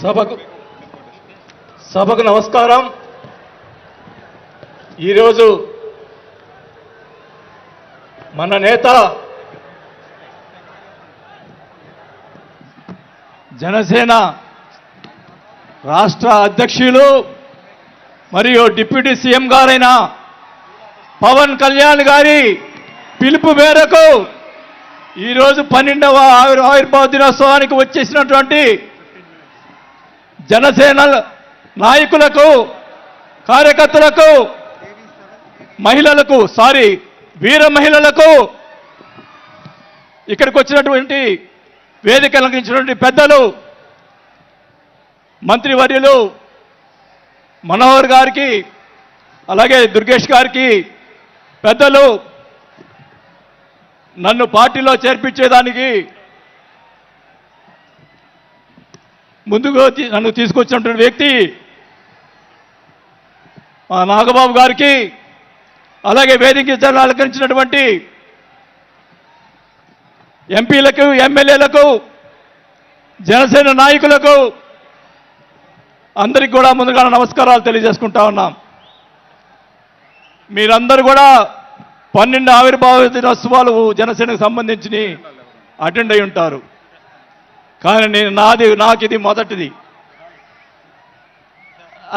సభకు నమస్కారం. ఈరోజు మన నేత జనసేన రాష్ట్ర అధ్యక్షులు మరియు డిప్యూటీ సీఎం గారైన పవన్ కళ్యాణ్ గారి పిలుపు మేరకు ఈరోజు 12వ ఆవిర్భావ దినోత్సవానికి వచ్చేసినటువంటి జనసేన నాయకులకు, కార్యకర్తలకు, మహిళలకు, వీర మహిళలకు, ఇక్కడికి వచ్చినటువంటి వేదిక అలంకరించినటువంటి పెద్దలు, మంత్రివర్యులు మనోహర్ గారికి, అలాగే దుర్గేష్ గారికి, పెద్దలు, నన్ను పార్టీలో చేర్పించేదానికి ముందుకు నన్ను తీసుకొచ్చినటువంటి వ్యక్తి మా నాగబాబు గారికి, అలాగే వేదిక అలంకరించినటువంటి ఎంపీలకు, ఎమ్మెల్యేలకు, జనసేన నాయకులకు అందరికీ కూడా ముందుగా నమస్కారాలు తెలియజేసుకుంటా ఉన్నాం. మీరందరూ కూడా 12 ఆవిర్భావ దినోత్సవాలు జనసేనకు సంబంధించి అటెండ్ అయి ఉంటారు. కానీ నాకు ఇది మొదటిది.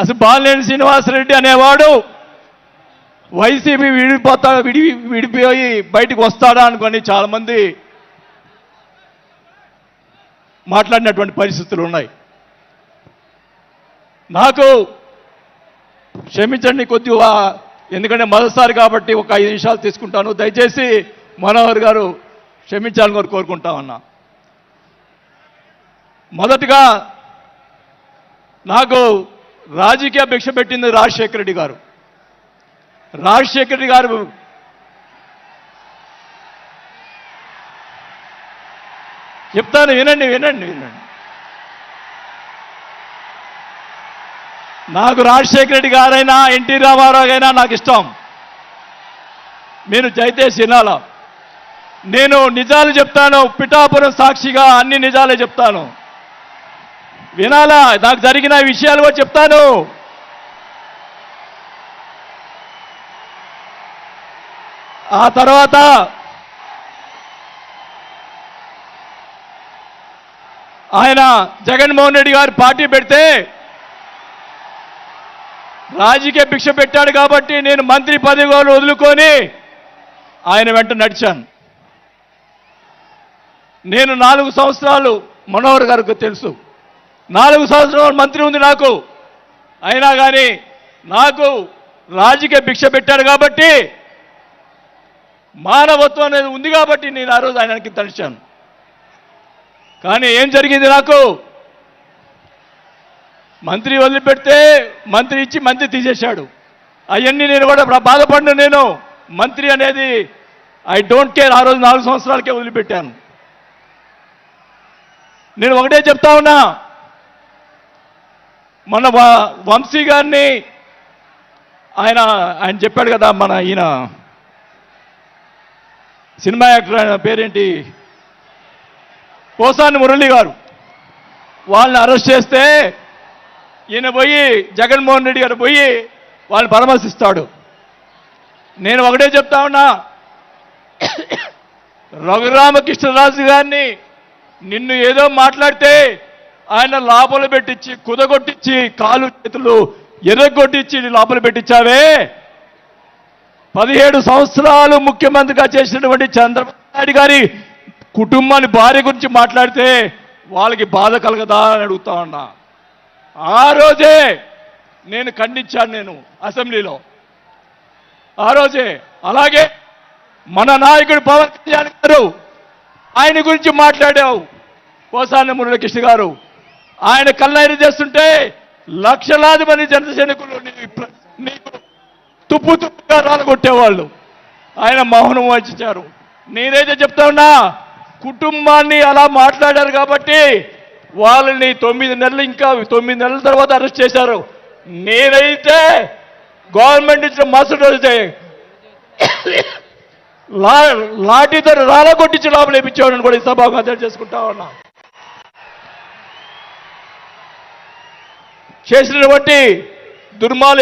అసలు బాలినేని శ్రీనివాసరెడ్డి అనేవాడు వైసీపీ విడిపోయి బయటకు వస్తాడా అనుకొని చాలామంది మాట్లాడినటువంటి పరిస్థితులు ఉన్నాయి. నాకు క్షమించండి కొద్దిగా, ఎందుకంటే మొదటిసారి కాబట్టి ఒక 5 నిమిషాలు తీసుకుంటాను. దయచేసి మనోహర్ గారు క్షమించాలని కోరుకుంటా ఉన్నా. మొదటగా నాకు రాజకీయ భిక్ష పెట్టింది రాజశేఖర రెడ్డి గారు. రాజశేఖర రెడ్డి గారు చెప్తాను, వినండి. నాకు రాజశేఖర రెడ్డి గారైనా ఎన్టీ రామారావు అయినా నాకు ఇష్టం. మీరు దయచేసి వినాలా. నేను నిజాలు చెప్తాను, పిఠాపురం సాక్షిగా అన్ని నిజాలే చెప్తాను. వినాలా, నాకు జరిగిన విషయాలు కూడా చెప్తాను. ఆ తర్వాత ఆయన జగన్మోహన్ రెడ్డి గారు పార్టీ పెడితే రాజకీయ భిక్ష పెట్టాడు కాబట్టి నేను మంత్రి పదవి వదులుకొని ఆయన వెంట నడిచాను. నేను 4 సంవత్సరాలు, మనోహర్ గారికి తెలుసు, 4 సంవత్సరాలు మంత్రి ఉంది నాకు. అయినా కానీ నాకు రాజకీయ భిక్ష పెట్టాడు కాబట్టి, మానవత్వం అనేది ఉంది కాబట్టి నేను ఆ రోజు ఆయనకి తలిచాను. కానీ ఏం జరిగింది, నాకు మంత్రి వదిలిపెడితే మంత్రి ఇచ్చి మంత్రి తీసేశాడు. అవన్నీ నేను కూడా బాధపడిన, నేను మంత్రి అనేది ఐ డోంట్ కేర్. ఆ రోజు 4 సంవత్సరాలకే వదిలిపెట్టాను. నేను ఒకటే చెప్తా ఉన్నా, మన వంశీ గారిని ఆయన చెప్పాడు కదా, ఈయన సినిమా యాక్టర్, ఆయన పేరేంటి, పోసాని మురళి గారు, వాళ్ళని అరెస్ట్ చేస్తే ఈయన పోయి జగన్మోహన్ రెడ్డి గారు పోయి వాళ్ళని పరామర్శిస్తాడు. నేను ఒకటే చెప్తా ఉన్నా, రఘురామకృష్ణరాజు గారిని నిన్ను ఏదో మాట్లాడితే ఆయన లోపల పెట్టించి, కుదగొట్టించి, కాలు చేతులు ఎర్రగొట్టించి లోపల పెట్టించావే. 17 సంవత్సరాలు ముఖ్యమంత్రిగా చేసినటువంటి చంద్రబాబు నాయుడు గారి కుటుంబాన్ని, భార్య గురించి మాట్లాడితే వాళ్ళకి బాధ కలగదా అని అడుగుతా ఉన్నా. ఆ రోజే నేను ఖండించాను, నేను అసెంబ్లీలో ఆ రోజే. అలాగే మన నాయకుడు పవన్ కళ్యాణ్ గారు, ఆయన గురించి మాట్లాడావు. పోసాని మురళీకృష్ణ గారు ఆయన కళ్ళైన చేస్తుంటే లక్షలాది మంది జనసైనికులు నీకు తుప్పుగా రాలగొట్టేవాళ్ళు. ఆయన మౌనం వహించారు. నేనైతే చెప్తా ఉన్నా, కుటుంబాన్ని అలా మాట్లాడారు కాబట్టి వాళ్ళని 9 నెలలు, ఇంకా 9 నెలల తర్వాత అరెస్ట్ చేశారు. నేనైతే గవర్నమెంట్ ఇచ్చిన మరుసటి రోజే లాఠీతో రాలగొట్టించి లోపల వేయించేవాడిని కూడా ఈ సభాగా చేసుకుంటా ఉన్నా. చేసినటువంటి దుర్మార్గ